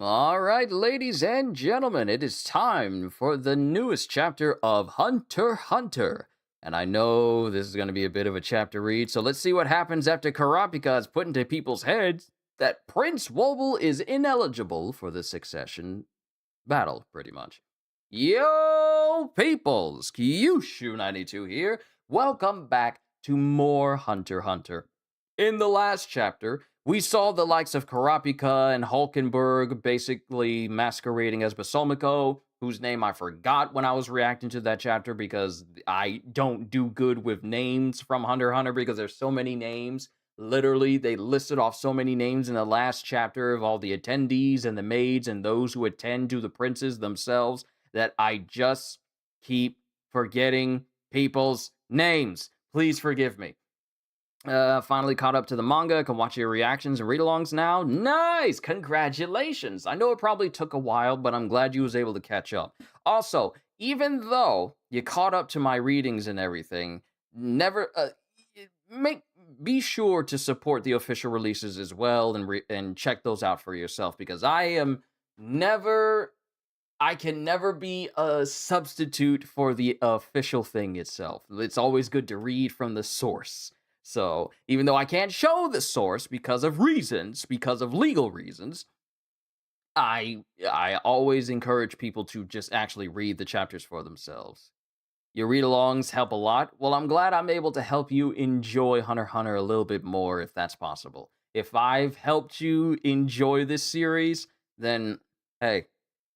All right, ladies and gentlemen, it is time for the newest chapter of Hunter x Hunter. And I know this is going to be a bit of a chapter read, so let's see what happens after Karapika is put into people's heads that Prince Wobble is ineligible for the succession battle, pretty much. Yo, peoples! Kyushu92 here. Welcome back to more Hunter x Hunter. In the last chapter, we saw the likes of Karapika and Hulkenberg basically masquerading as Basolmiko, whose name I forgot when I was reacting to that chapter because I don't do good with names from Hunter x Hunter because there's so many names. Literally, they listed off so many names in the last chapter of all the attendees and the maids and those who attend to the princes themselves that I just keep forgetting people's names. Please forgive me. Finally caught up to the manga, can watch your reactions and read-alongs now. Nice! Congratulations! I know it probably took a while, but I'm glad you was able to catch up. Also, even though you caught up to my readings and everything, be sure to support the official releases as well and check those out for yourself because I can never be a substitute for the official thing itself. It's always good to read from the source. So, even though I can't show the source because of legal reasons, I always encourage people to just actually read the chapters for themselves. Your read-alongs help a lot. Well, I'm glad I'm able to help you enjoy Hunter x Hunter a little bit more, if that's possible. If I've helped you enjoy this series, then, hey,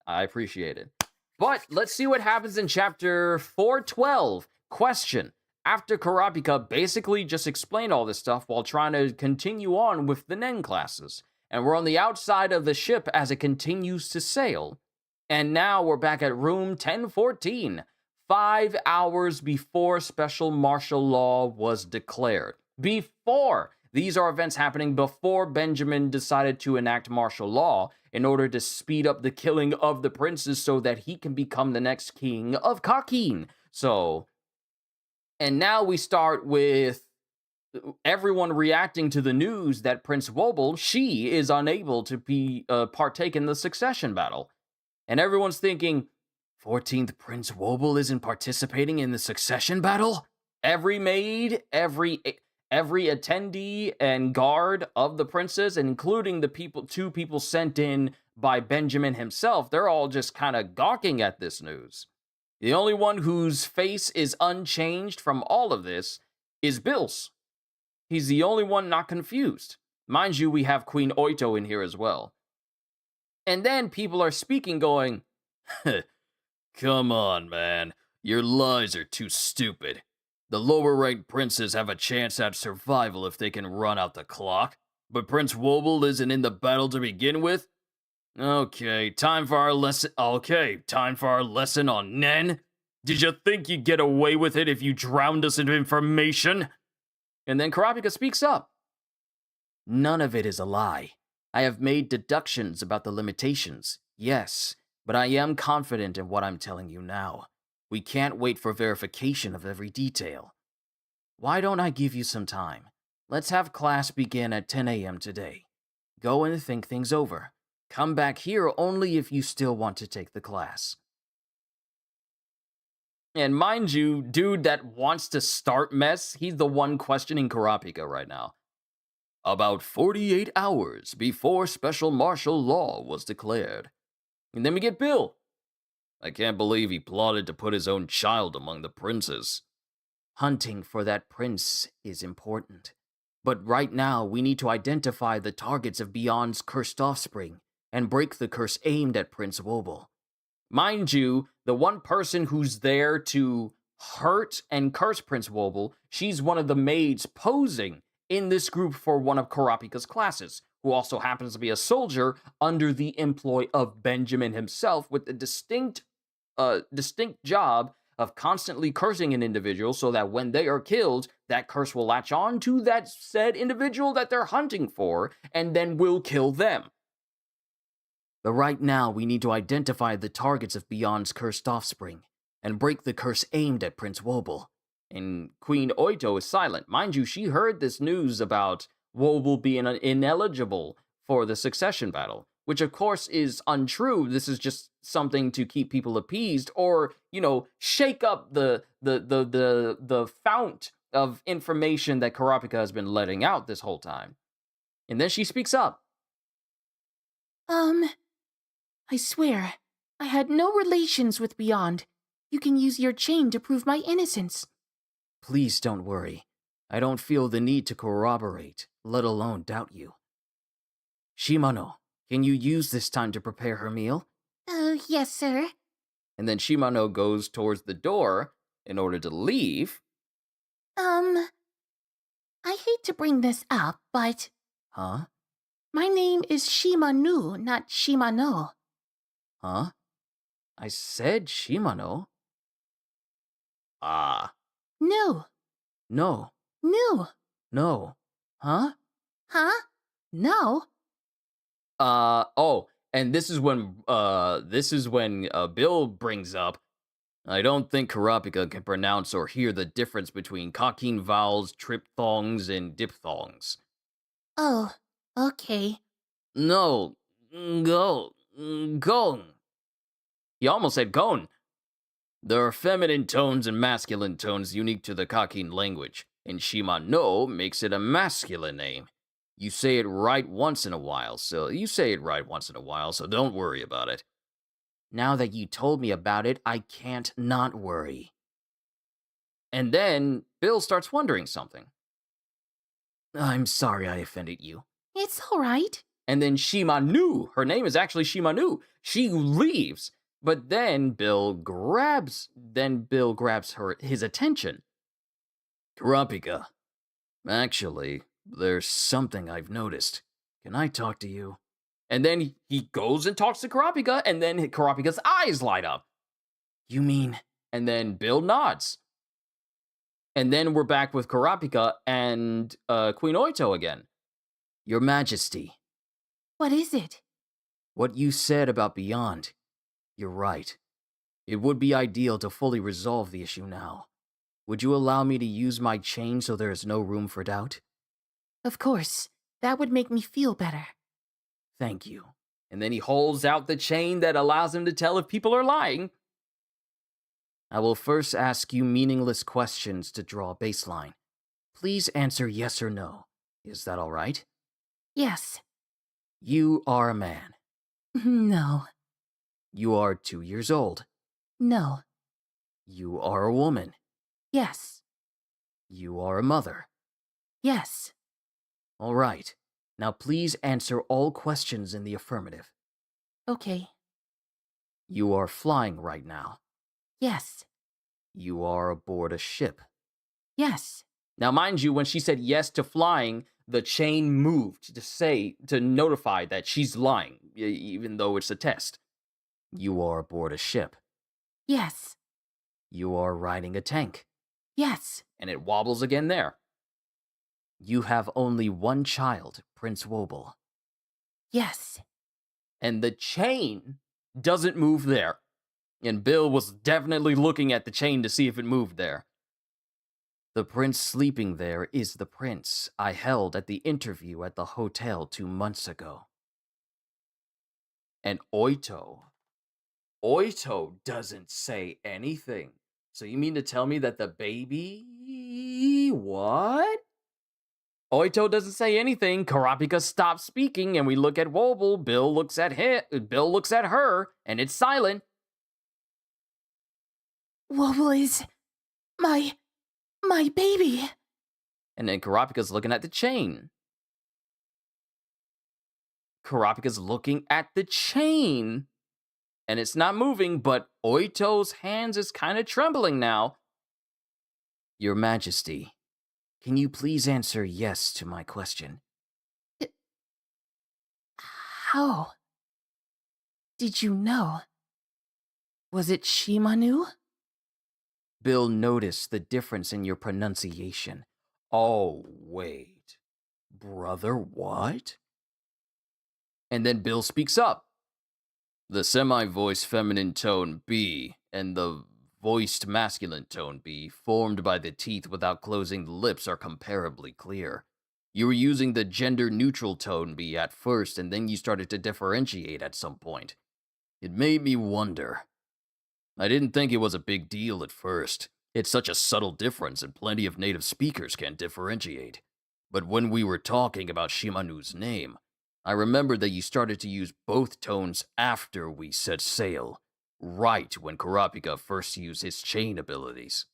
I appreciate it. But let's see what happens in chapter 412. Question. After Karapika basically just explained all this stuff while trying to continue on with the Nen classes. And we're on the outside of the ship as it continues to sail. And now we're back at room 1014. 5 hours before special martial law was declared. Before! These are events happening before Benjamin decided to enact martial law in order to speed up the killing of the princes so that he can become the next king of Kakin. And now we start with everyone reacting to the news that Prince Wobble, she is unable to partake in the succession battle. And everyone's thinking, 14th Prince Wobble isn't participating in the succession battle? Every maid, every attendee and guard of the princess, including the two people sent in by Benjamin himself, they're all just kind of gawking at this news. The only one whose face is unchanged from all of this is Bill's. He's the only one not confused. Mind you, we have Queen Oito in here as well. And then people are speaking going, come on, man. Your lies are too stupid. The lower-ranked princes have a chance at survival if they can run out the clock. But Prince Wobble isn't in the battle to begin with? Okay, time for our lesson on Nen. Did you think you'd get away with it if you drowned us in information? And then Karapika speaks up. None of it is a lie. I have made deductions about the limitations, yes, but I am confident in what I'm telling you now. We can't wait for verification of every detail. Why don't I give you some time? Let's have class begin at 10 a.m. today. Go and think things over. Come back here only if you still want to take the class. And mind you, dude that wants to start mess, he's the one questioning Karapika right now. About 48 hours before special martial law was declared. And then we get Bill. I can't believe he plotted to put his own child among the princes. Hunting for that prince is important. But right now, we need to identify the targets of Beyond's cursed offspring and break the curse aimed at Prince Wobble. Mind you, the one person who's there to hurt and curse Prince Wobble, she's one of the maids posing in this group for one of Karapika's classes, who also happens to be a soldier under the employ of Benjamin himself with the distinct job of constantly cursing an individual so that when they are killed, that curse will latch on to that said individual that they're hunting for and then will kill them. But right now, we need to identify the targets of Beyond's cursed offspring and break the curse aimed at Prince Wobble. And Queen Oito is silent. Mind you, she heard this news about Wobble being ineligible for the succession battle. which of course is untrue. This is just something to keep people appeased, or shake up the fount of information that Karapika has been letting out this whole time. And then she speaks up. Um, I swear, I had no relations with Beyond. You can use your chain to prove my innocence. Please don't worry. I don't feel the need to corroborate, let alone doubt you. Shimano, can you use this time to prepare her meal? Yes, sir. And then Shimano goes towards the door in order to leave. I hate to bring this up, but... Huh? My name is Shimanu, not Shimano. Huh? I said Shimano. Ah. No. No. No. No. Huh? Huh? No. Oh, and this is when Bill brings up, I don't think Karapika can pronounce or hear the difference between Kakin vowels, triphthongs, and diphthongs. Oh, okay. No. Go. Gong. He almost said gon. There are feminine tones and masculine tones unique to the Kakin language, and Shimano makes it a masculine name. You say it right once in a while, so don't worry about it. Now that you told me about it, I can't not worry. And then Bill starts wondering something. I'm sorry I offended you. It's all right. And then Shimanu, her name is actually Shimanu, she leaves. But then Bill grabs his attention. Karapika, actually, there's something I've noticed. Can I talk to you? And then he goes and talks to Karapika, and then Karapika's eyes light up. You mean? And then Bill nods. And then we're back with Karapika and Queen Oito again. Your Majesty. What is it? What you said about Beyond. You're right. It would be ideal to fully resolve the issue now. Would you allow me to use my chain so there is no room for doubt? Of course. That would make me feel better. Thank you. And then he holds out the chain that allows him to tell if people are lying. I will first ask you meaningless questions to draw a baseline. Please answer yes or no. Is that all right? Yes. You are a man. No. You are 2 years old. No. You are a woman. Yes. You are a mother. Yes. All right. Now please answer all questions in the affirmative. Okay. You are flying right now. Yes. You are aboard a ship. Yes. Now, mind you, when she said yes to flying, the chain moved to notify that she's lying, even though it's a test. You are aboard a ship. Yes. You are riding a tank. Yes. And it wobbles again there. You have only one child, Prince Wobble. Yes. And the chain doesn't move there. And Bill was definitely looking at the chain to see if it moved there. The prince sleeping there is the prince I held at the interview at the hotel 2 months ago. And Oito doesn't say anything. So you mean to tell me that the baby... What? Oito doesn't say anything. Karapika stops speaking, and we look at Wobble. Bill looks at her, and it's silent. Wobble is... my baby. And then Karapika's looking at the chain. Karapika's looking at the chain. And it's not moving, but Oito's hands is kind of trembling now. Your Majesty, can you please answer yes to my question? How? Did you know? Was it Shimanu? Bill noticed the difference in your pronunciation. Oh, wait. Brother, what? And then Bill speaks up. The semi-voiced feminine tone B and the voiced masculine tone B, formed by the teeth without closing the lips, are comparably clear. You were using the gender neutral tone B at first, and then you started to differentiate at some point. It made me wonder. I didn't think it was a big deal at first. It's such a subtle difference, and plenty of native speakers can't differentiate. But when we were talking about Shimanu's name, I remembered that you started to use both tones after we set sail, right when Kurapika first used his chain abilities.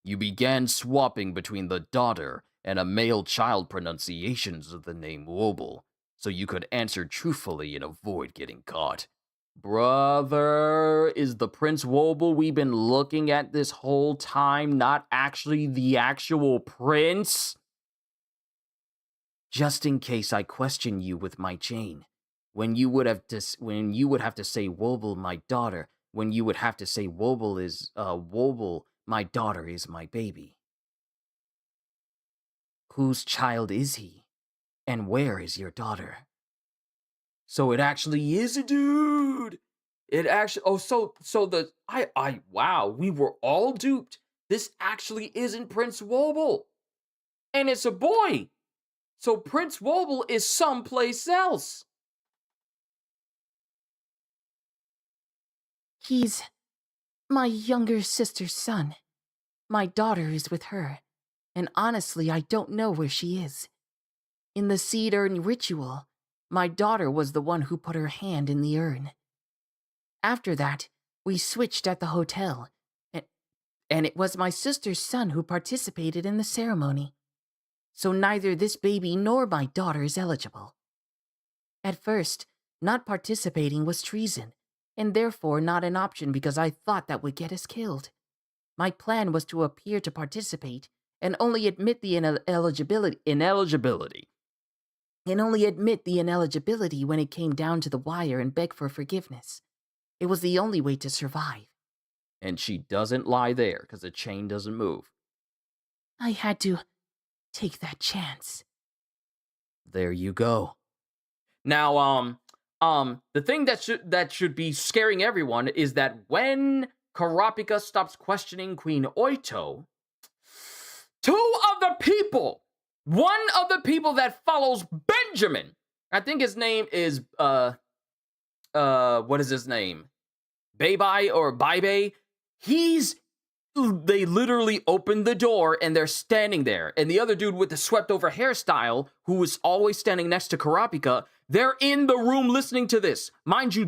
You began swapping between the daughter and a male child pronunciations of the name Wobble, so you could answer truthfully and avoid getting caught. Brother, is the Prince Wobble we've been looking at this whole time not actually the actual prince? Just in case I question you with my chain, when you would have to say Wobble, my daughter, when you would have to say Wobble, my daughter is my baby. Whose child is he? And where is your daughter? So it actually is a dude. It actually wow, we were all duped. This actually isn't Prince Wobble. And it's a boy. So Prince Wobble is someplace else. He's my younger sister's son. My daughter is with her, and honestly, I don't know where she is. In the seed urn ritual, my daughter was the one who put her hand in the urn. After that, we switched at the hotel, and it was my sister's son who participated in the ceremony. So neither this baby nor my daughter is eligible. At first, not participating was treason, and therefore not an option because I thought that would get us killed. My plan was to appear to participate and only admit the ineligibility when it came down to the wire and beg for forgiveness. It was the only way to survive. And she doesn't lie there because the chain doesn't move. I had to take that chance. There you go. Now, the thing that should be scaring everyone is that when Kurapika stops questioning Queen Oito, one of the people that follows Benjamin, I think his name is what is his name? Beibai or Baibai. They literally opened the door and they're standing there. And the other dude with the swept over hairstyle, who was always standing next to Kurapika, they're in the room listening to this. Mind you,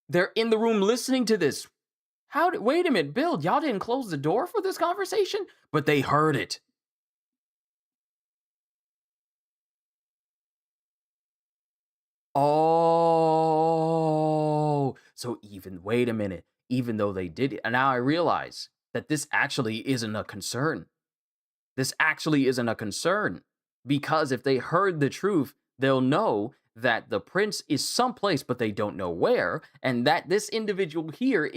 they're in the room listening to this. Wait a minute, Bill, y'all didn't close the door for this conversation? But they heard it. Oh, so wait a minute. Even though they did it, and now I realize that this actually isn't a concern. This actually isn't a concern. Because if they heard the truth, they'll know that the prince is someplace, but they don't know where, and that this individual here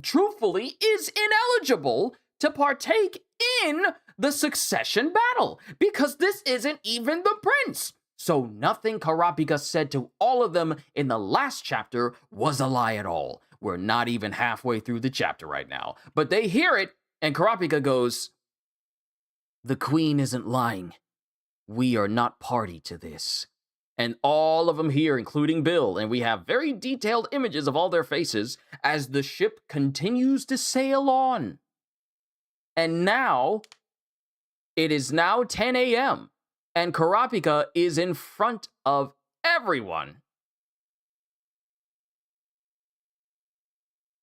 truthfully is ineligible to partake in the succession battle, because this isn't even the prince. So nothing Kurapika said to all of them in the last chapter was a lie at all. We're not even halfway through the chapter right now, but they hear it, and Kurapika goes, "The queen isn't lying. We are not party to this." And all of them here, including Bill, and we have very detailed images of all their faces as the ship continues to sail on. And now, it is now 10 a.m., and Kurapika is in front of everyone.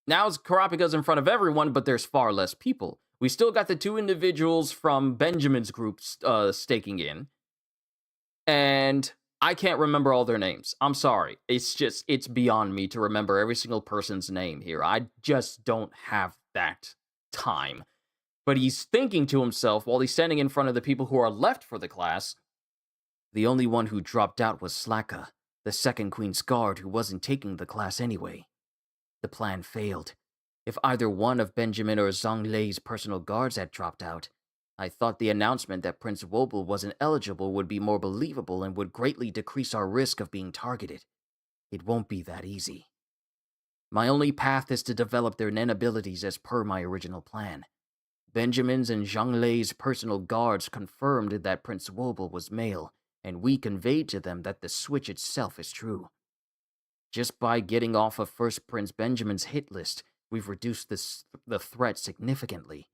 Now Kurapika's in front of everyone, but there's far less people. We still got the two individuals from Benjamin's group staking in. And I can't remember all their names. I'm sorry. It's beyond me to remember every single person's name here. I just don't have that time. But he's thinking to himself while he's standing in front of the people who are left for the class. The only one who dropped out was Slaka, the second Queen's guard who wasn't taking the class anyway. The plan failed. If either one of Benjamin or Zhonglei's personal guards had dropped out, I thought the announcement that Prince Wobble wasn't eligible would be more believable and would greatly decrease our risk of being targeted. It won't be that easy. My only path is to develop their Nen abilities as per my original plan. Benjamin's and Zhang Lei's personal guards confirmed that Prince Wobble was male, and we conveyed to them that the switch itself is true. Just by getting off of First Prince Benjamin's hit list, we've reduced the threat significantly.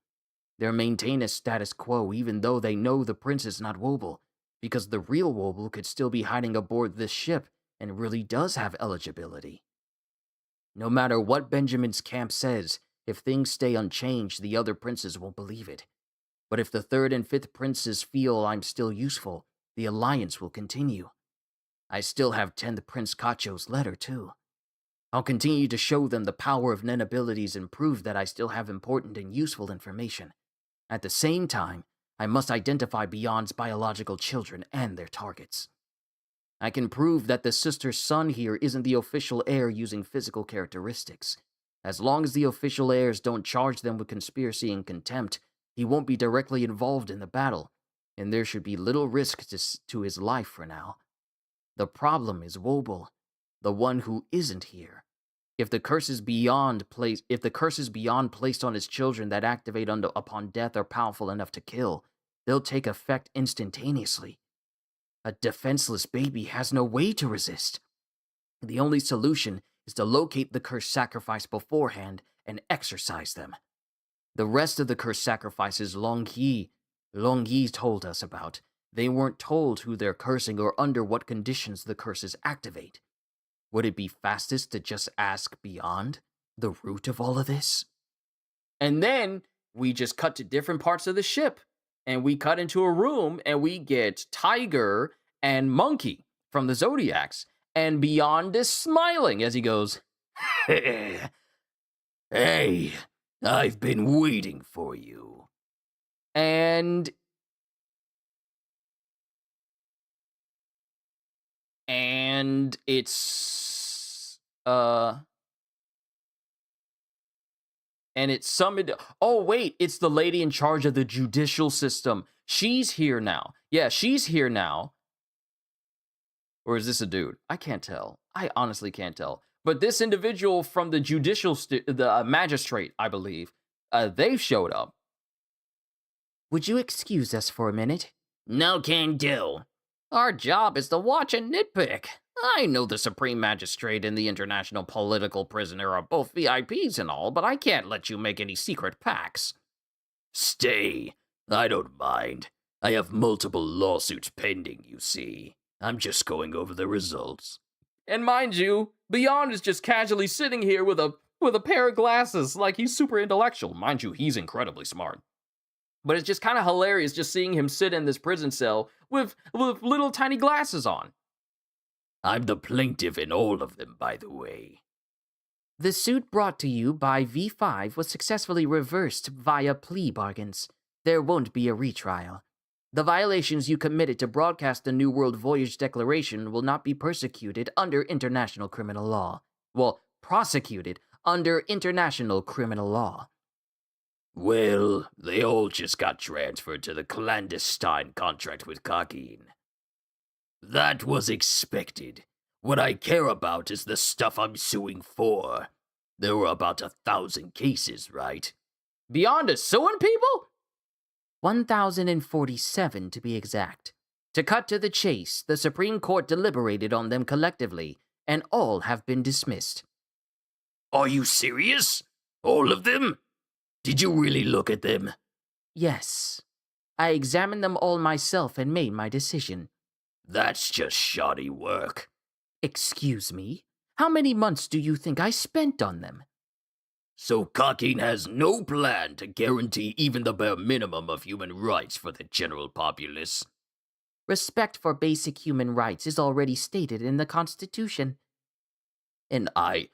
They'll maintain a status quo even though they know the prince is not Wobble, because the real Wobble could still be hiding aboard this ship and really does have eligibility. No matter what Benjamin's camp says, if things stay unchanged, the other princes won't believe it. But if the third and fifth princes feel I'm still useful, the alliance will continue. I still have 10th Prince Kacho's letter, too. I'll continue to show them the power of Nen abilities and prove that I still have important and useful information. At the same time, I must identify Beyond's biological children and their targets. I can prove that the sister's son here isn't the official heir using physical characteristics. As long as the official heirs don't charge them with conspiracy and contempt, he won't be directly involved in the battle, and there should be little risk to his life for now. The problem is Wobble, the one who isn't here. If the curses beyond placed on his children that activate upon death are powerful enough to kill, they'll take effect instantaneously. A defenseless baby has no way to resist. The only solution is to locate the cursed sacrifice beforehand and exorcise them. The rest of the cursed sacrifices Long Yi told us about, they weren't told who they're cursing or under what conditions the curses activate. Would it be fastest to just ask Beyond, the root of all of this? And then we just cut to different parts of the ship, and we cut into a room, and we get Tiger and Monkey from the Zodiacs, and Beyond is smiling as he goes, "Hey, I've been waiting for you." And it's summoned. Oh, wait, it's the lady in charge of the judicial system. She's here now. Yeah, she's here now. Or is this a dude? I can't tell. I honestly can't tell. But this individual from the the magistrate, I believe, they've showed up. Would you excuse us for a minute? No can do. Our job is to watch and nitpick. I know the Supreme Magistrate and the International Political Prisoner are both VIPs and all, but I can't let you make any secret pacts. Stay. I don't mind. I have multiple lawsuits pending, you see. I'm just going over the results. And mind you, Beyond is just casually sitting here with a pair of glasses, like he's super intellectual. Mind you, he's incredibly smart. But it's just kind of hilarious just seeing him sit in this prison cell with little tiny glasses on. I'm the plaintiff in all of them, by the way. The suit brought to you by V5 was successfully reversed via plea bargains. There won't be a retrial. The violations you committed to broadcast the New World Voyage Declaration will not be persecuted under international criminal law. Well, prosecuted under international criminal law. Well, they all just got transferred to the clandestine contract with Kakin. That was expected. What I care about is the stuff I'm suing for. There were about 1,000 cases, right? Beyond is suing people? 1,047 to be exact. To cut to the chase, the Supreme Court deliberated on them collectively, and all have been dismissed. Are you serious? All of them? Did you really look at them? Yes. I examined them all myself and made my decision. That's just shoddy work. Excuse me? How many months do you think I spent on them? So Kakin has no plan to guarantee even the bare minimum of human rights for the general populace. Respect for basic human rights is already stated in the Constitution. And I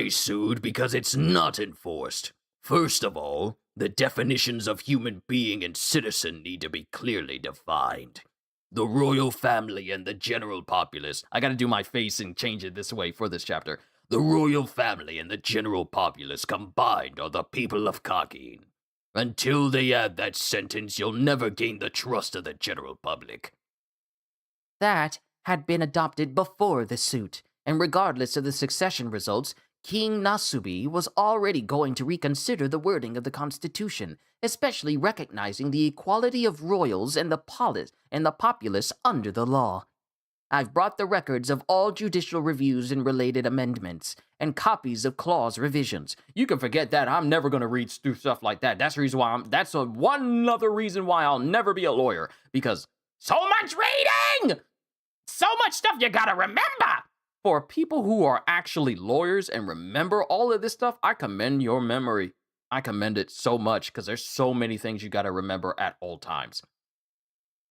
sued because it's not enforced. First of all, the definitions of human being and citizen need to be clearly defined. The royal family and the general populace. I gotta do my face and change it this way for this chapter. The royal family and the general populace combined are the people of Kakin. Until they add that sentence, you'll never gain the trust of the general public. That had been adopted before the suit, and regardless of the succession results, King Nasubi was already going to reconsider the wording of the Constitution, especially recognizing the equality of royals and the populace under the law. I've brought the records of all judicial reviews and related amendments, and copies of clause revisions. You can forget that. I'm never going to read through stuff like that. That's the reason why one other reason why I'll never be a lawyer. Because so much reading! So much stuff you gotta remember! For people who are actually lawyers and remember all of this stuff, I commend your memory. I commend it so much because there's so many things you gotta remember at all times.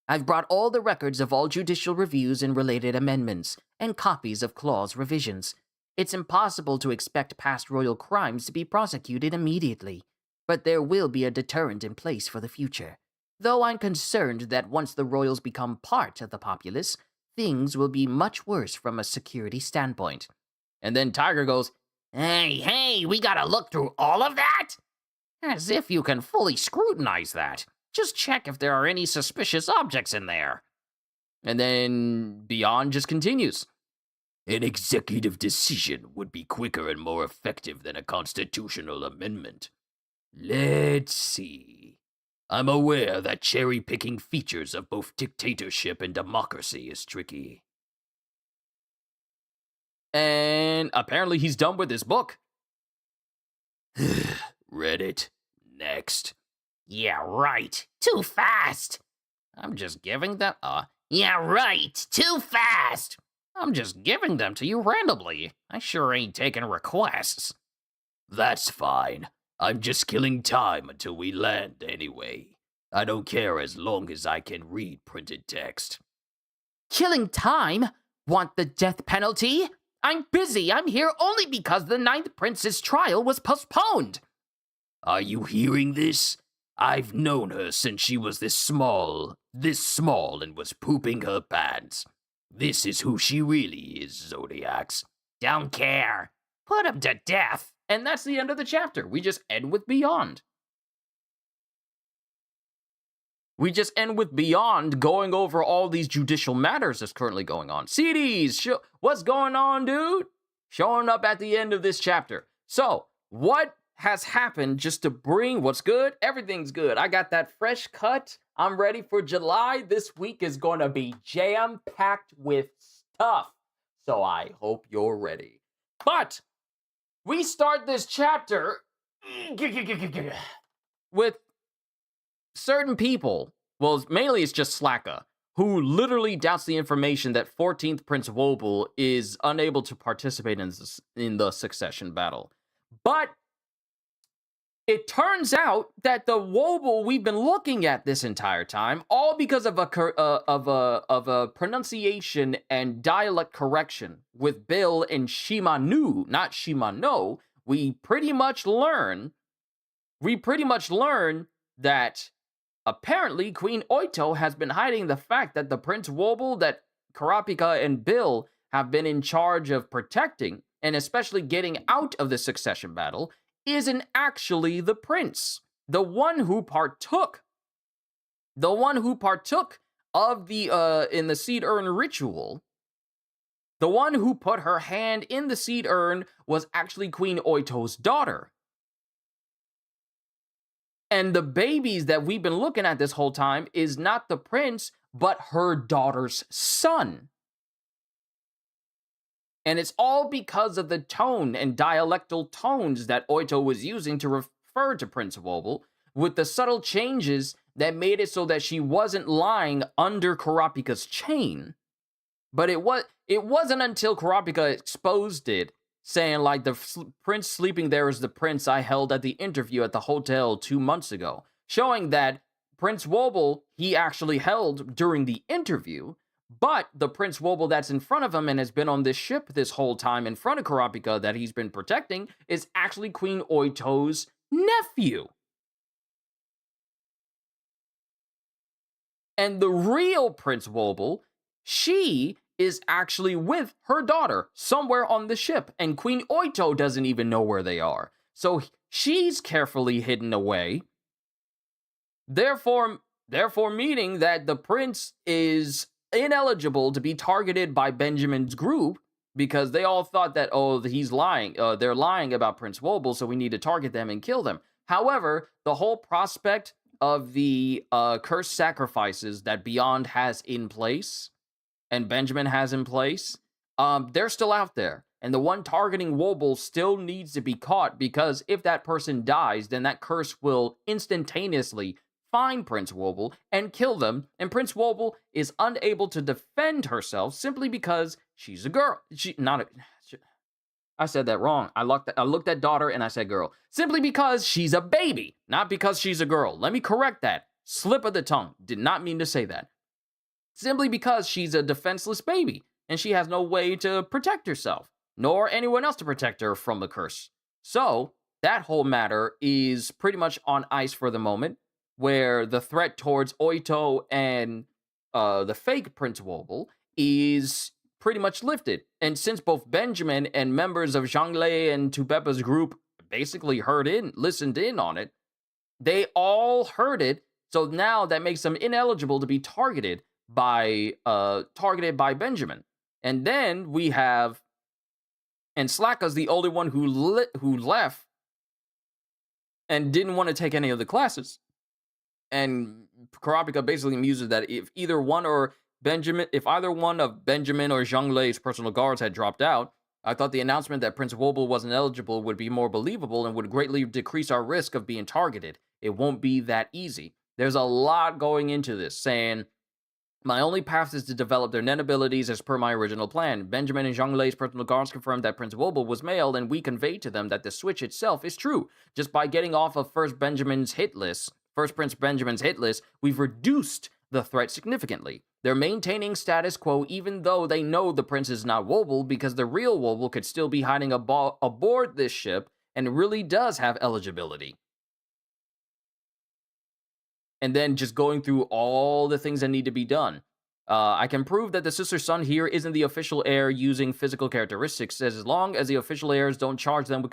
I've brought all the records of all judicial reviews and related amendments, and copies of clause revisions. It's impossible to expect past royal crimes to be prosecuted immediately, but there will be a deterrent in place for the future. Though I'm concerned that once the royals become part of the populace, things will be much worse from a security standpoint. And then Tiger goes, Hey, we gotta look through all of that? As if you can fully scrutinize that. Just check if there are any suspicious objects in there. And then Beyond just continues. An executive decision would be quicker and more effective than a constitutional amendment. Let's see. I'm aware that cherry-picking features of both dictatorship and democracy is tricky. And apparently he's done with this book. Read it. Next. Yeah, right. Too fast. I'm just giving them... yeah, right. Too fast. I'm just giving them to you randomly. I sure ain't taking requests. That's fine. I'm just killing time until we land anyway. I don't care as long as I can read printed text. Killing time? Want the death penalty? I'm busy. I'm here only because the 9th Prince's trial was postponed. Are you hearing this? I've known her since she was this small, and was pooping her pants. This is who she really is, Zodiacs. Don't care. Put him to death. And that's the end of the chapter. We just end with Beyond. We just end with Beyond going over all these judicial matters that's currently going on. CDs, what's going on, dude? Showing up at the end of this chapter. So, what has happened just to bring what's good? Everything's good. I got that fresh cut. I'm ready for July. This week is going to be jam-packed with stuff. So I hope you're ready. But we start this chapter with certain people, well, mainly it's just Slacka, who literally doubts the information that 14th Prince Wobble is unable to participate in the succession battle. But it turns out that the Wobble we've been looking at this entire time, all because of a pronunciation and dialect correction with Bill and Shimanu, not Shimano, we pretty much learn that apparently Queen Oito has been hiding the fact that the Prince Wobble that Kurapika and Bill have been in charge of protecting, and especially getting out of the succession battle, isn't actually the prince. The one who partook of the in the seed urn ritual, the one who put her hand in the seed urn was actually Queen Oito's daughter. And the babies that we've been looking at this whole time is not the prince, but her daughter's son. And it's all because of the tone and dialectal tones that Oito was using to refer to Prince Wobble, with the subtle changes that made it so that she wasn't lying under Kurapika's chain. But it wasn't until Kurapika exposed it, saying like the prince sleeping there is the prince I held at the interview at the hotel 2 months ago, showing that Prince Wobble he actually held during the interview, but the Prince Wobble that's in front of him and has been on this ship this whole time in front of Kurapika that he's been protecting is actually Queen Oito's nephew. And the real Prince Wobble, she is actually with her daughter somewhere on the ship, and Queen Oito doesn't even know where they are. So she's carefully hidden away. Therefore meaning that the prince is ineligible to be targeted by Benjamin's group because they all thought that, oh, he's lying. They're lying about Prince Wobble, so we need to target them and kill them. However, the whole prospect of the cursed sacrifices that Beyond has in place and Benjamin has in place, they're still out there. And the one targeting Wobble still needs to be caught, because if that person dies, then that curse will instantaneously find Prince Wobble and kill them. And Prince Wobble is unable to defend herself simply because she's a girl. I said that wrong. I looked at daughter and I said girl. Simply because she's a baby, not because she's a girl. Let me correct that. Slip of the tongue. Did not mean to say that. Simply because she's a defenseless baby and she has no way to protect herself, nor anyone else to protect her from the curse. So that whole matter is pretty much on ice for the moment, where the threat towards Oito and the fake Prince Wobble is pretty much lifted. And since both Benjamin and members of Zhangle and Tupepa's group basically listened in on it, they all heard it. So now that makes them ineligible to be targeted by Benjamin. And then we have, and Slacka's the only one who left and didn't want to take any of the classes. And Karapika basically muses that if either one of Benjamin or Zhanglei's personal guards had dropped out, I thought the announcement that Prince Wobble wasn't eligible would be more believable and would greatly decrease our risk of being targeted. It won't be that easy. There's a lot going into this, saying, my only path is to develop their net abilities as per my original plan. Benjamin and Zhanglei's personal guards confirmed that Prince Wobble was male, and we conveyed to them that the switch itself is true. Just by getting off of First Prince Benjamin's hit list, we've reduced the threat significantly. They're maintaining status quo even though they know the prince is not Wobble, because the real Wobble could still be hiding aboard this ship and really does have eligibility. And then just going through all the things that need to be done. I can prove that the sister son here isn't the official heir using physical characteristics. As long as the official heirs don't charge them with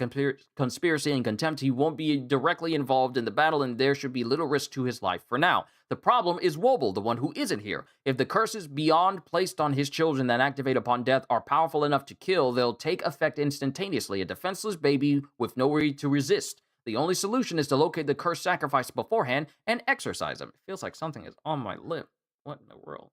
conspiracy and contempt, he won't be directly involved in the battle, and there should be little risk to his life for now. The problem is Wobble, the one who isn't here. If the curses Beyond placed on his children that activate upon death are powerful enough to kill, they'll take effect instantaneously, a defenseless baby with no way to resist. The only solution is to locate the cursed sacrifice beforehand and exorcise them. It feels like something is on my lip. What in the world?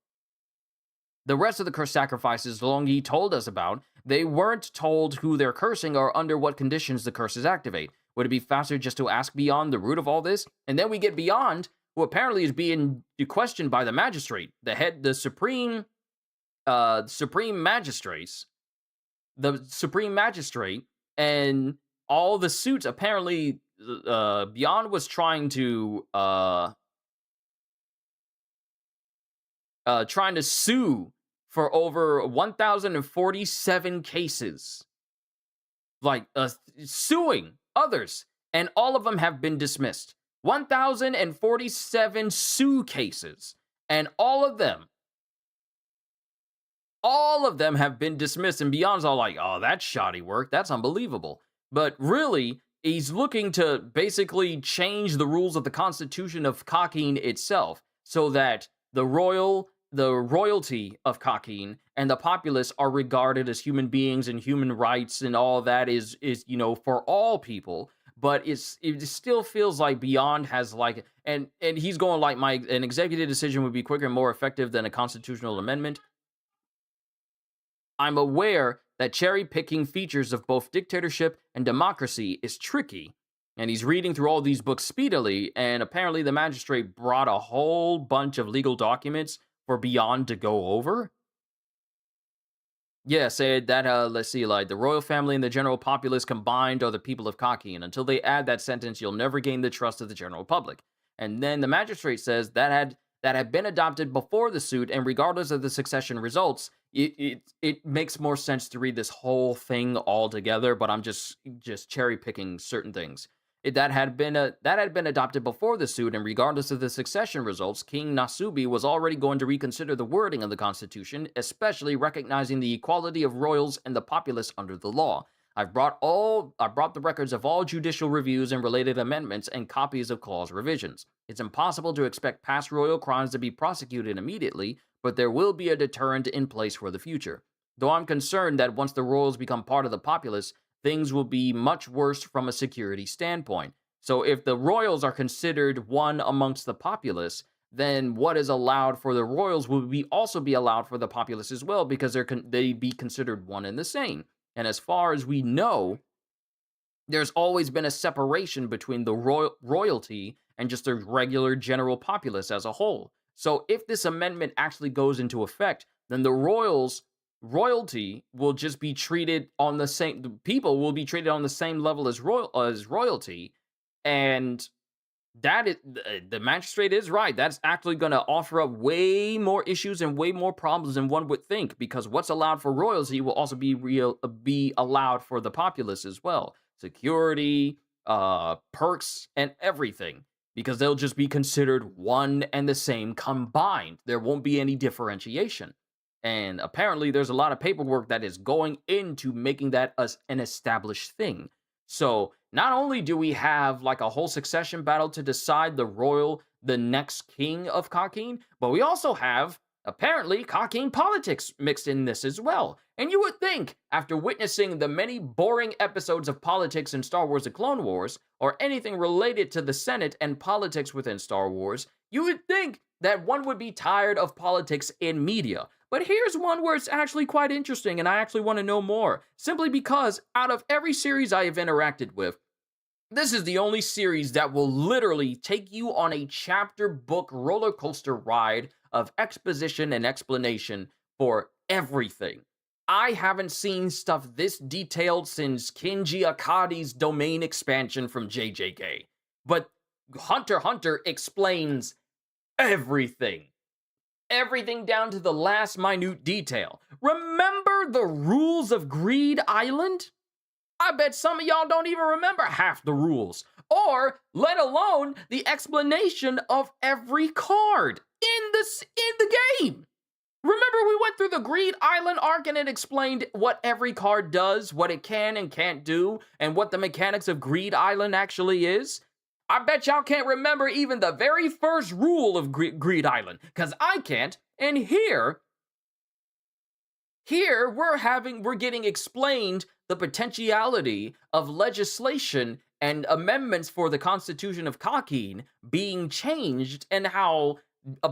The rest of the cursed sacrifices Longi told us about, they weren't told who they're cursing or under what conditions the curses activate. Would it be faster just to ask Beyond the root of all this? And then we get Beyond, who apparently is being questioned by the magistrate, the supreme magistrate, and all the suits. Apparently, Beyond was trying to sue for over 1,047 cases, like suing others, and all of them have been dismissed. 1,047 sue cases, and all of them have been dismissed. And Beyond's all like, oh, that's shoddy work, that's unbelievable. But really, he's looking to basically change the rules of the Constitution of Kakin itself, so that the royalty of Kakin and the populace are regarded as human beings, and human rights and all that is for all people. But it still feels like Beyond has like, and he's going like, an executive decision would be quicker and more effective than a constitutional amendment. I'm aware that cherry-picking features of both dictatorship and democracy is tricky, and he's reading through all these books speedily, and apparently the magistrate brought a whole bunch of legal documents for Beyond to go over. Yeah, said that, let's see, like, the royal family and the general populace combined are the people of Kakin, and until they add that sentence, you'll never gain the trust of the general public. And then the magistrate says that had been adopted before the suit, and regardless of the succession results, it makes more sense to read this whole thing all together, but I'm just cherry picking certain things. That had been adopted before the suit, and regardless of the succession results, King Nasubi was already going to reconsider the wording of the Constitution, especially recognizing the equality of royals and the populace under the law. I brought the records of all judicial reviews and related amendments and copies of clause revisions. It's impossible to expect past royal crimes to be prosecuted immediately, but there will be a deterrent in place for the future. Though I'm concerned that once the royals become part of the populace, things will be much worse from a security standpoint. So if the royals are considered one amongst the populace, then what is allowed for the royals will also be allowed for the populace as well, because they be considered one and the same. And as far as we know, there's always been a separation between the royalty and just the regular general populace as a whole. So if this amendment actually goes into effect, then the royalty will just be treated on the same. The people will be treated on the same level as royalty, and that is the magistrate is right. That's actually going to offer up way more issues and way more problems than one would think, because what's allowed for royalty will also be allowed for the populace as well. Security, perks, and everything, because they'll just be considered one and the same combined. There won't be any differentiation. And apparently there's a lot of paperwork that is going into making that an established thing. So not only do we have like a whole succession battle to decide the next king of Kakeen, but we also have apparently Kakeen politics mixed in this as well. And you would think, after witnessing the many boring episodes of politics in Star Wars: The Clone Wars, or anything related to the Senate and politics within Star Wars, you would think that one would be tired of politics in media. But here's one where it's actually quite interesting, and I actually want to know more. Simply because out of every series I have interacted with, this is the only series that will literally take you on a chapter book roller coaster ride of exposition and explanation for everything. I haven't seen stuff this detailed since Kinji Akadi's domain expansion from JJK. But Hunter x Hunter explains everything. Everything down to the last minute detail. Remember the rules of Greed Island? I bet some of y'all don't even remember half the rules, or let alone the explanation of every card in the game. Remember we went through the Greed Island arc and it explained what every card does, what it can and can't do, and what the mechanics of Greed Island actually is? I bet y'all can't remember even the very first rule of Greed Island, because I can't. And here we're getting explained the potentiality of legislation and amendments for the Constitution of Kakeen being changed, and how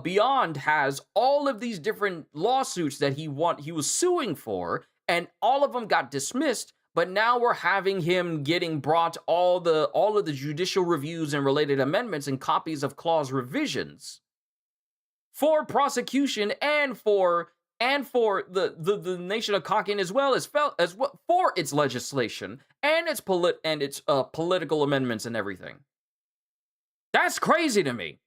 Beyond has all of these different lawsuits that he was suing for, and all of them got dismissed. But now we're having him getting brought all of the judicial reviews and related amendments and copies of clause revisions for prosecution and for the nation of Kakeen, as well as for its legislation and its political amendments and everything. That's crazy to me,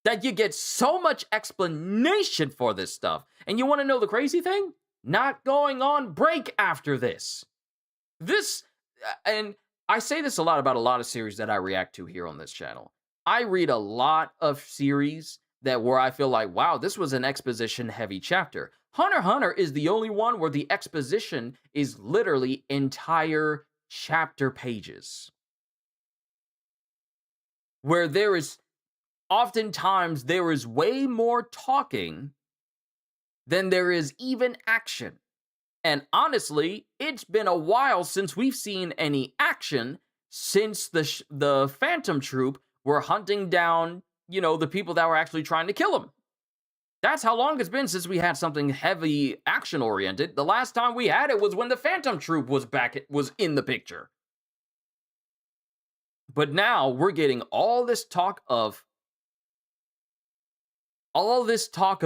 that you get so much explanation for this stuff. And you want to know the crazy thing? Not going on break after this. And I say this a lot about a lot of series that I react to here on this channel. I read a lot of series where I feel like, wow, this was an exposition heavy chapter. Hunter x Hunter is the only one where the exposition is literally entire chapter pages. Where oftentimes there is way more talking than there is even action. And honestly, it's been a while since we've seen any action, since the Phantom Troop were hunting down, the people that were actually trying to kill him. That's how long it's been since we had something heavy action-oriented. The last time we had it was when the Phantom Troop was in the picture. But now we're getting all this talk of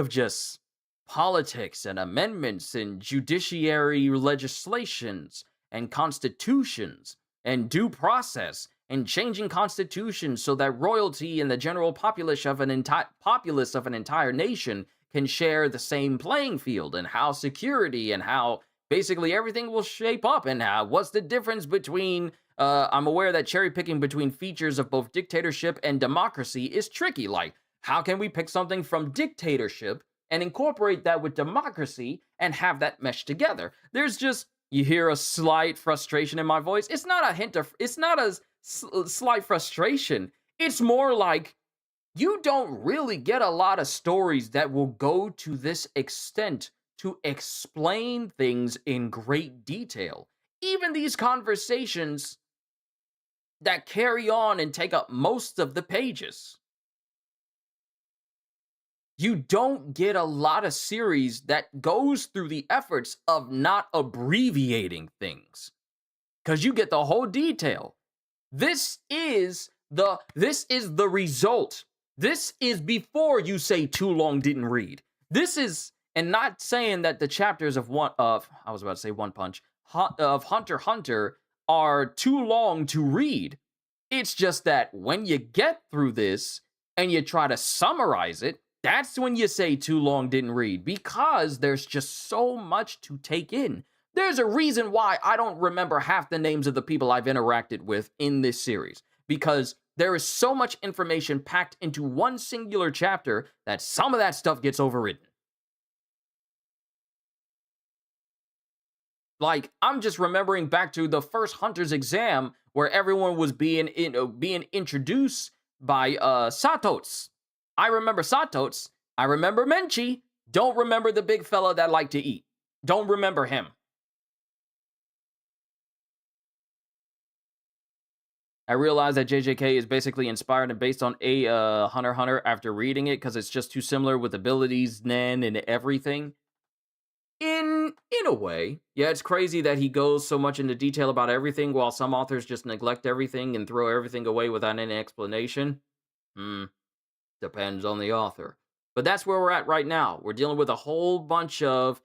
just politics and amendments and judiciary legislations and constitutions and due process and changing constitutions so that royalty and the general populace of an entire nation can share the same playing field, and how security and how basically everything will shape up, and what's the difference between I'm aware that cherry picking between features of both dictatorship and democracy is tricky. Like, how can we pick something from dictatorship and incorporate that with democracy and have that mesh together? There's just, you hear a slight frustration in my voice. It's not a slight frustration. It's more like, you don't really get a lot of stories that will go to this extent to explain things in great detail. Even these conversations that carry on and take up most of the pages. You don't get a lot of series that goes through the efforts of not abbreviating things, because you get the whole detail. This is the result. This is before you say too long didn't read. This is, and not saying that the chapters of I was about to say One Punch of Hunter x Hunter are too long to read. It's just that when you get through this and you try to summarize it, that's when you say too long didn't read, because there's just so much to take in. There's a reason why I don't remember half the names of the people I've interacted with in this series, because there is so much information packed into one singular chapter that some of that stuff gets overridden. Like, I'm just remembering back to the first Hunter's exam where everyone was being introduced by Satots. I remember Satots. I remember Menchi. Don't remember the big fella that liked to eat. Don't remember him. I realize that JJK is basically inspired and based on Hunter x Hunter after reading it, because it's just too similar with abilities, Nen, and everything. In a way. Yeah, it's crazy that he goes so much into detail about everything, while some authors just neglect everything and throw everything away without any explanation. Depends on the author. But that's where we're at right now. We're dealing with a whole bunch of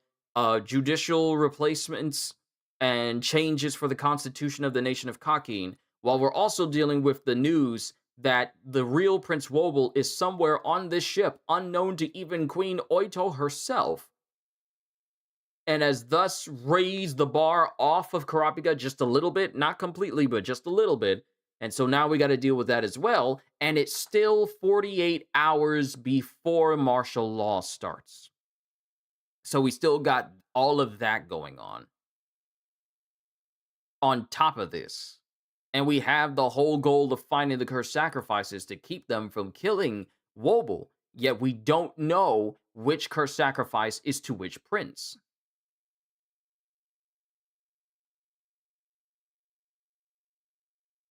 judicial replacements and changes for the constitution of the nation of Kakin, while we're also dealing with the news that the real Prince Wobble is somewhere on this ship, unknown to even Queen Oito herself, and has thus raised the bar off of Kurapika just a little bit, not completely, but just a little bit. And so now we got to deal with that as well, and it's still 48 hours before martial law starts. So we still got all of that going on top of this. And we have the whole goal of finding the cursed sacrifices to keep them from killing Wobble, yet we don't know which cursed sacrifice is to which prince.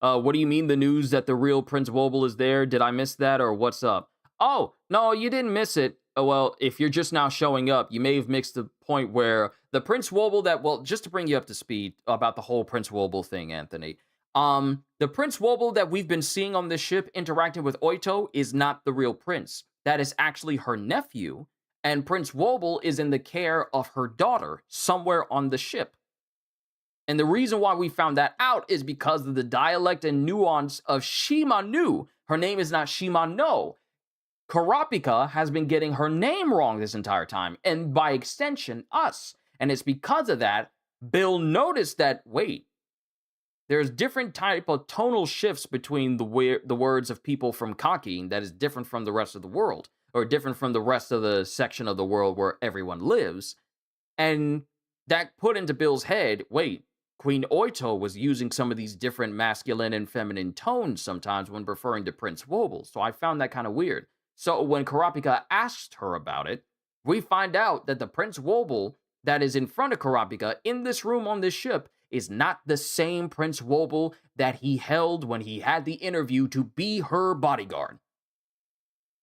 What do you mean, the news that the real Prince Wobble is there? Did I miss that, or what's up? Oh, no, you didn't miss it. Well, if you're just now showing up, you may have mixed the point where the Prince Wobble just to bring you up to speed about the whole Prince Wobble thing, Anthony. The Prince Wobble that we've been seeing on this ship interacting with Oito is not the real prince. That is actually her nephew, and Prince Wobble is in the care of her daughter somewhere on the ship. And the reason why we found that out is because of the dialect and nuance of Shimanu. Her name is not Shimano. Kurapika has been getting her name wrong this entire time, and by extension, us. And it's because of that, Bill noticed that, wait, there's different type of tonal shifts between the words of people from Kakin that is different from the rest of the world, or different from the rest of the section of the world where everyone lives. And that put into Bill's head, wait, Queen Oito was using some of these different masculine and feminine tones sometimes when referring to Prince Wobble, so I found that kind of weird. So when Kurapika asked her about it, we find out that the Prince Wobble that is in front of Kurapika in this room on this ship is not the same Prince Wobble that he held when he had the interview to be her bodyguard.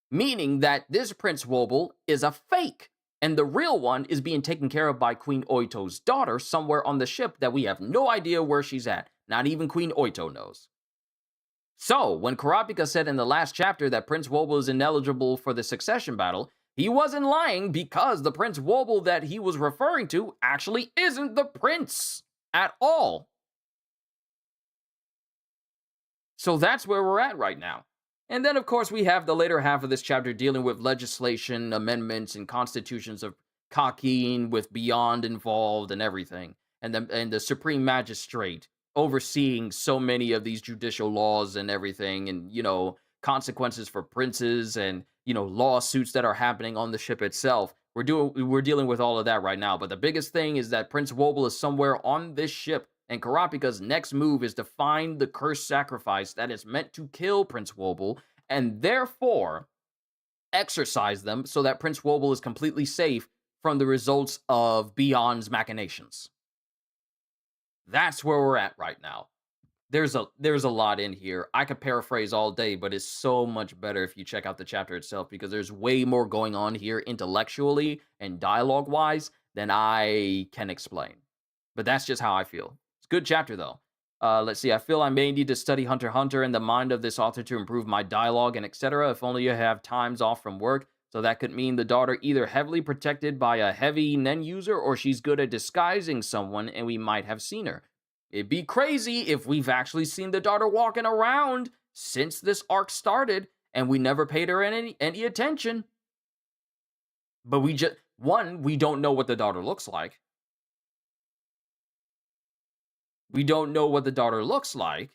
Meaning that this Prince Wobble is a fake, and the real one is being taken care of by Queen Oito's daughter somewhere on the ship that we have no idea where she's at. Not even Queen Oito knows. So, when Kurapika said in the last chapter that Prince Wobble is ineligible for the succession battle, he wasn't lying, because the Prince Wobble that he was referring to actually isn't the prince at all. So that's where we're at right now. And then, of course, we have the later half of this chapter dealing with legislation, amendments, and constitutions of Kakin with Beyond involved and everything. And the Supreme Magistrate overseeing so many of these judicial laws and everything, and, consequences for princes and, lawsuits that are happening on the ship itself. We're dealing with all of that right now. But the biggest thing is that Prince Wobble is somewhere on this ship, and Kurapika's next move is to find the cursed sacrifice that is meant to kill Prince Wobble, and therefore exercise them so that Prince Wobble is completely safe from the results of Beyond's machinations. That's where we're at right now. There's a lot in here. I could paraphrase all day, but it's so much better if you check out the chapter itself because there's way more going on here intellectually and dialogue wise than I can explain. But that's just how I feel. It's a good chapter though. Let's see. I feel I may need to study Hunter x Hunter in the mind of this author to improve my dialogue and etc. If only you have times off from work. So that could mean the daughter either heavily protected by a heavy Nen user or she's good at disguising someone and we might have seen her. It'd be crazy if we've actually seen the daughter walking around since this arc started and we never paid her any attention. But we don't know what the daughter looks like. We don't know what the daughter looks like.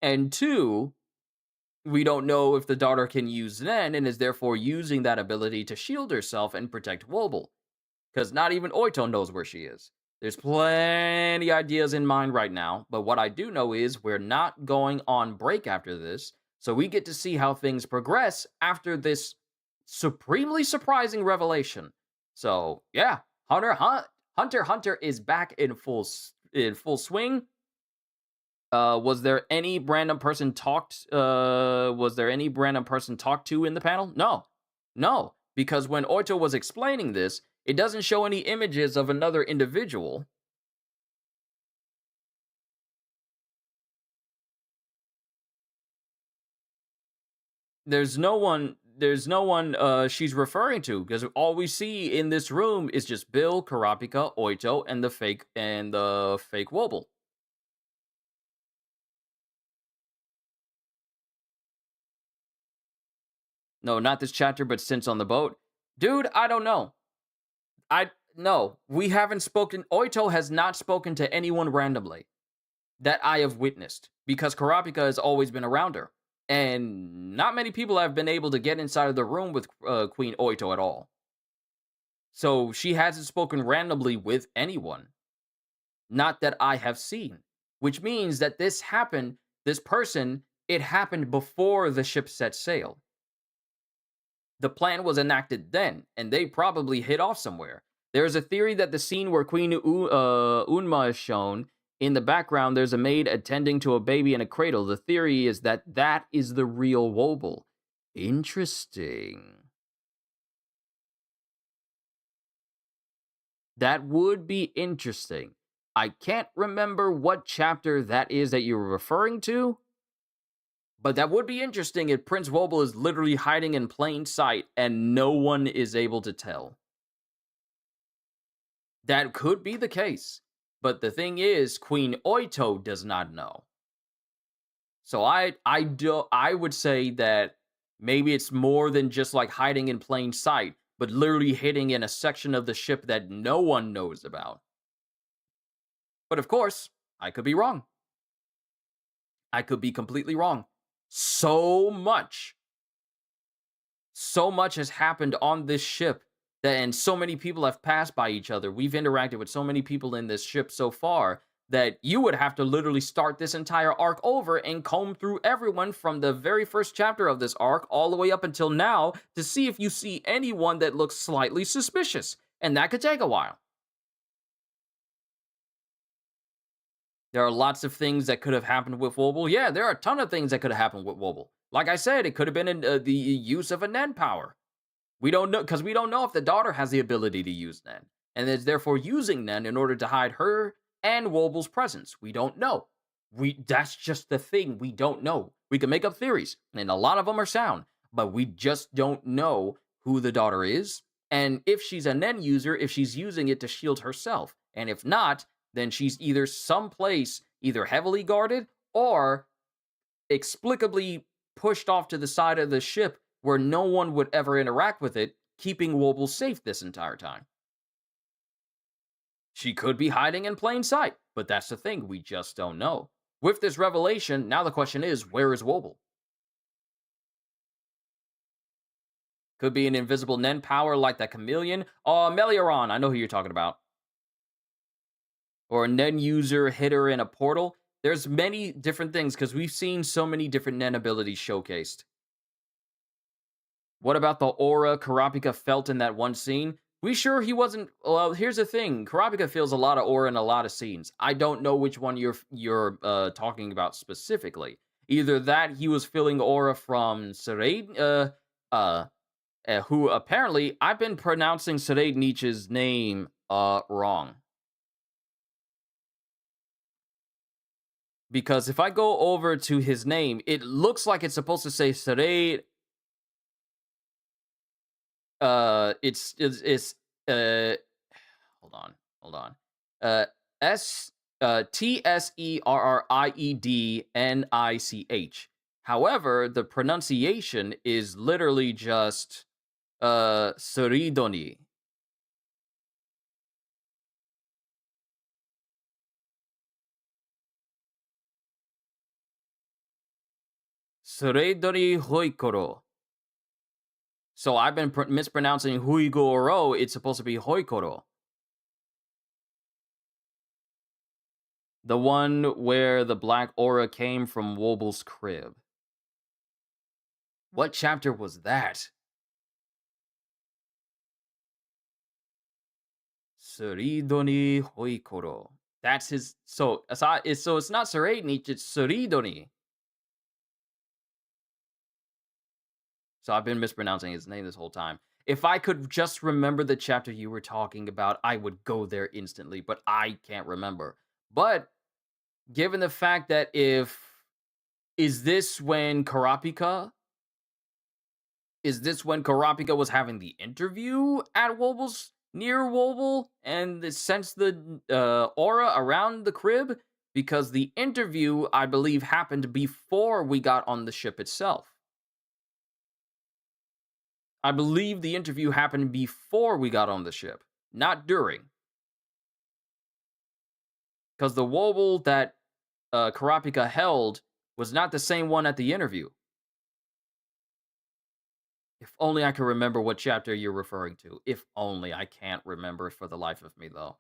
And two, we don't know if the daughter can use Nen and is therefore using that ability to shield herself and protect Wobble. Because not even Oito knows where she is. There's plenty ideas in mind right now, but what I do know is we're not going on break after this, so we get to see how things progress after this supremely surprising revelation. So, yeah, Hunter x Hunter is back in full swing. Was there any random person talked to in the panel? No, because when Oito was explaining this, it doesn't show any images of another individual. There's no one she's referring to because all we see in this room is just Bill, Kurapika, Oito, and the fake Wobble. No, not this chapter, but since on the boat. Dude, I don't know. No, we haven't spoken. Oito has not spoken to anyone randomly that I have witnessed because Kurapika has always been around her. And not many people have been able to get inside of the room with Queen Oito at all. So she hasn't spoken randomly with anyone. Not that I have seen. Which means that it happened before the ship set sail. The plan was enacted then, and they probably hid off somewhere. There is a theory that the scene where Queen Unma is shown, in the background there's a maid attending to a baby in a cradle. The theory is that is the real Wobble. Interesting. That would be interesting. I can't remember what chapter that is that you're referring to, but that would be interesting if Prince Wobble is literally hiding in plain sight and no one is able to tell. That could be the case. But the thing is, Queen Oito does not know. So I would say that maybe it's more than just like hiding in plain sight, but literally hiding in a section of the ship that no one knows about. But of course, I could be wrong. I could be completely wrong. So much has happened on this ship and so many people have passed by each other. We've interacted with so many people in this ship so far that you would have to literally start this entire arc over and comb through everyone from the very first chapter of this arc all the way up until now to see if you see anyone that looks slightly suspicious. And that could take a while. There are lots of things that could have happened with Wobble. Yeah, there are a ton of things that could have happened with Wobble. Like I said, it could have been the use of a Nen power. We don't know, because we don't know if the daughter has the ability to use Nen, and is therefore using Nen in order to hide her and Wobble's presence. We don't know. That's just the thing. We don't know. We can make up theories, and a lot of them are sound, but we just don't know who the daughter is, and if she's a Nen user, if she's using it to shield herself. And if not, then she's either someplace either heavily guarded or explicably pushed off to the side of the ship where no one would ever interact with it, keeping Wobble safe this entire time. She could be hiding in plain sight, but that's the thing, we just don't know. With this revelation, now the question is, where is Wobble? Could be an invisible Nen power like that chameleon. Melioron, I know who you're talking about. Or a Nen user hit her in a portal. There's many different things, because we've seen so many different Nen abilities showcased. What about the aura Karapika felt in that one scene? We sure he wasn't. Well, here's the thing: Karapika feels a lot of aura in a lot of scenes. I don't know which one you're talking about specifically. Either that he was feeling aura from Sareid, who apparently I've been pronouncing Sareid Nietzsche's name wrong. Because if I go over to his name, it looks like it's supposed to say Sareid. It's hold on. Uh, S Tserriednich. However, the pronunciation is literally just Seridoni. Seredori Hoikoro. So I've been mispronouncing Huigoro. It's supposed to be Hoikoro. The one where the black aura came from Woble's crib. What chapter was that? Suridoni Hoikoro. That's his. So it's not Sereidnich, it's Suridoni. So I've been mispronouncing his name this whole time. If I could just remember the chapter you were talking about, I would go there instantly, but I can't remember. But given the fact that is this when Karapika was having the interview at Woble's near Wobble and sensed the aura around the crib? Because the interview, I believe, happened before we got on the ship itself. I believe the interview happened before we got on the ship, not during. Because the Wobble that Karapika held was not the same one at the interview. If only I could remember what chapter you're referring to. If only. I can't remember for the life of me, though.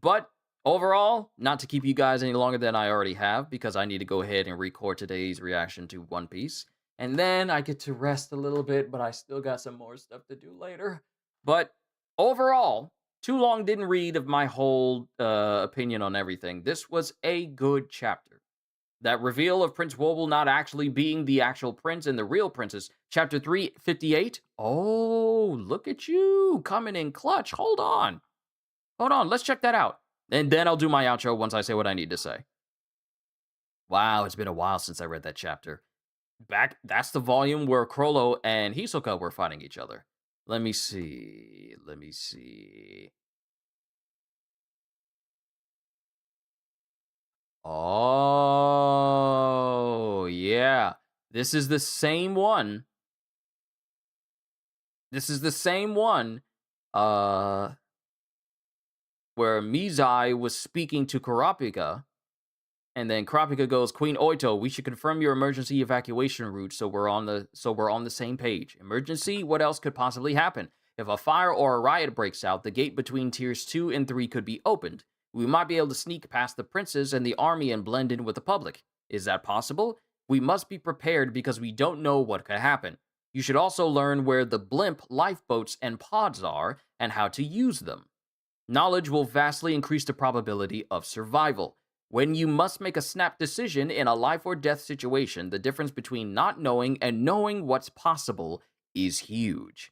But overall, not to keep you guys any longer than I already have, because I need to go ahead and record today's reaction to One Piece. And then I get to rest a little bit, but I still got some more stuff to do later. But overall, too long didn't read of my whole opinion on everything. This was a good chapter. That reveal of Prince Wobble not actually being the actual prince and the real princess. Chapter 358. Oh, look at you coming in clutch. Hold on. Let's check that out. And then I'll do my outro once I say what I need to say. Wow, it's been a while since I read that chapter. That's the volume where Crollo and Hisoka were fighting each other. Let me see. Oh, yeah. This is the same one. Where Mizai was speaking to Kurapika, and then Kurapika goes, "Queen Oito, we should confirm your emergency evacuation route so we're on the same page. Emergency? What else could possibly happen? If a fire or a riot breaks out, the gate between tiers 2 and 3 could be opened. We might be able to sneak past the princes and the army and blend in with the public. Is that possible? We must be prepared because we don't know what could happen. You should also learn where the blimp lifeboats and pods are and how to use them. Knowledge will vastly increase the probability of survival. When you must make a snap decision in a life or death situation, the difference between not knowing and knowing what's possible is huge."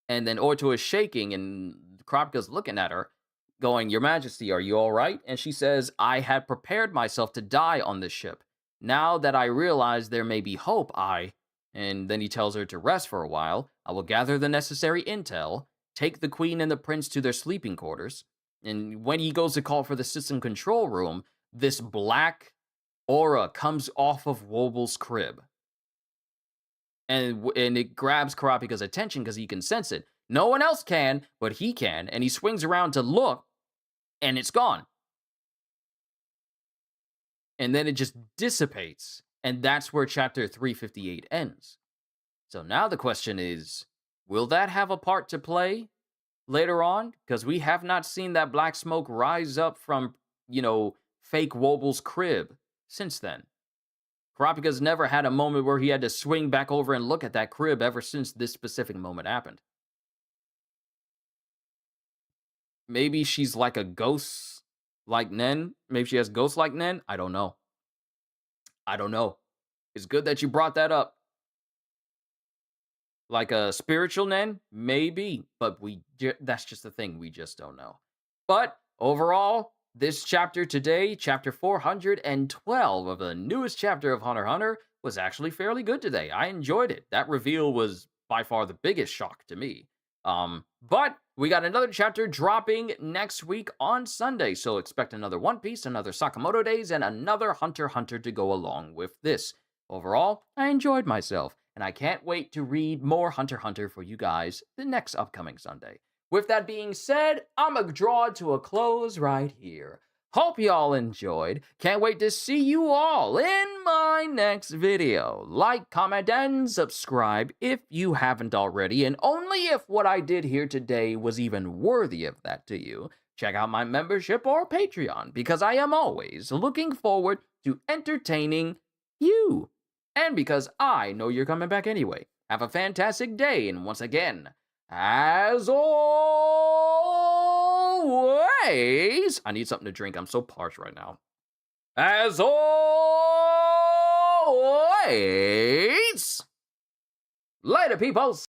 And then Oito is shaking, and Kurapika's looking at her, going, "Your Majesty, are you all right?" And she says, "I had prepared myself to die on this ship. Now that I realize there may be hope, And then he tells her to rest for a while. "I will gather the necessary intel, take the queen and the prince to their sleeping quarters." And when he goes to call for the system control room, this black aura comes off of Woble's crib. And it grabs Karapika's attention because he can sense it. No one else can, but he can. And he swings around to look, and it's gone. And then it just dissipates. And that's where chapter 358 ends. So now the question is, will that have a part to play later on? Because we have not seen that black smoke rise up from, fake Woble's crib since then. Kurapika's never had a moment where he had to swing back over and look at that crib ever since this specific moment happened. Maybe she's like a ghost like Nen. Maybe she has ghosts like Nen. I don't know. I don't know. It's good that you brought that up. Like a spiritual Nen? Maybe. But that's just the thing. We just don't know. But overall, this chapter today, chapter 412 of the newest chapter of Hunter x Hunter, was actually fairly good today. I enjoyed it. That reveal was by far the biggest shock to me. But we got another chapter dropping next week on Sunday, so expect another One Piece, another Sakamoto Days, and another Hunter x Hunter to go along with this. Overall, I enjoyed myself, and I can't wait to read more Hunter x Hunter for you guys the next upcoming Sunday. With that being said, I'm going to draw it to a close right here. Hope y'all enjoyed. Can't wait to see you all in my next video. Like, comment, and subscribe if you haven't already, and only if what I did here today was even worthy of that to you. Check out my membership or Patreon, because I am always looking forward to entertaining you. And because I know you're coming back anyway. Have a fantastic day, and once again, as always, I need something to drink. I'm so parched right now. As always, later, peoples.